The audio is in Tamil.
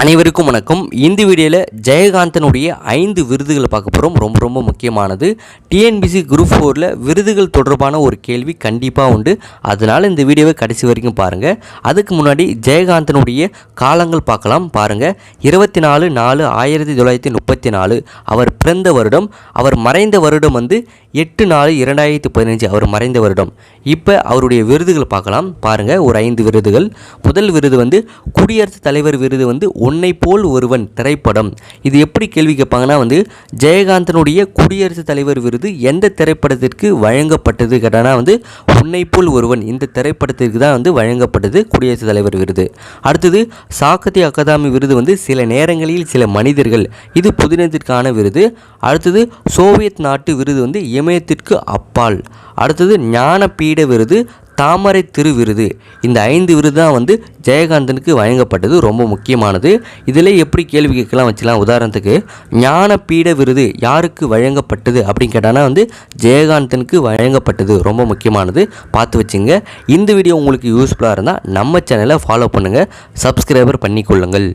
அனைவருக்கும் வணக்கம். இந்த வீடியோவில் ஜெயகாந்தனுடைய 5 விருதுகளை பார்க்க போகிறோம். ரொம்ப முக்கியமானது. டிஎன்பிசி குரூப் 4ல் விருதுகள் தொடர்பான ஒரு கேள்வி கண்டிப்பாக உண்டு. அதனால் இந்த வீடியோவை கடைசி வரைக்கும் பாருங்கள். அதுக்கு முன்னாடி ஜெயகாந்தனுடைய காலங்கள் பார்க்கலாம். பாருங்கள், 24/4/1934 அவர் பிறந்த வருடம். அவர் மறைந்த வருடம் 8/4/2015 அவர் மறைந்த வருடம். இப்போ அவருடைய விருதுகள் பார்க்கலாம். பாருங்கள், ஒரு 5 விருதுகள். முதல் விருது குடியரசுத் தலைவர் விருது உன்னை போல் ஒருவன் திரைப்படம். இது எப்படி கேள்வி கேட்பாங்கன்னா ஜெயகாந்தனுடைய குடியரசுத் தலைவர் விருது எந்த திரைப்படத்திற்கு வழங்கப்பட்டது கேட்டானா உன்னை போல் ஒருவன் இந்த திரைப்படத்திற்கு தான் வழங்கப்பட்டது குடியரசுத் தலைவர் விருது. அடுத்தது சாகித்ய அகாதமி விருது சில நேரங்களில் சில மனிதர்கள், இது புதினத்திற்கான விருது. அடுத்தது சோவியத் நாட்டு விருது இமயத்திற்கு அப்பால். அடுத்தது ஞானபீட விருது, தாமரை திரு விருது. இந்த 5 விருது தான் ஜெயகாந்தனுக்கு வழங்கப்பட்டது. ரொம்ப முக்கியமானது. இதில் எப்படி கேள்வி கேட்கலாம் வச்சுக்கலாம். உதாரணத்துக்கு ஞானபீட விருது யாருக்கு வழங்கப்பட்டது அப்படின்னு கேட்டானா ஜெயகாந்தனுக்கு வழங்கப்பட்டது. ரொம்ப முக்கியமானது, பார்த்து வச்சுங்க. இந்த வீடியோ உங்களுக்கு யூஸ்ஃபுல்லாக இருந்தால் நம்ம சேனலை ஃபாலோ பண்ணுங்கள், சப்ஸ்கிரைபர் பண்ணிக்கொள்ளுங்கள்.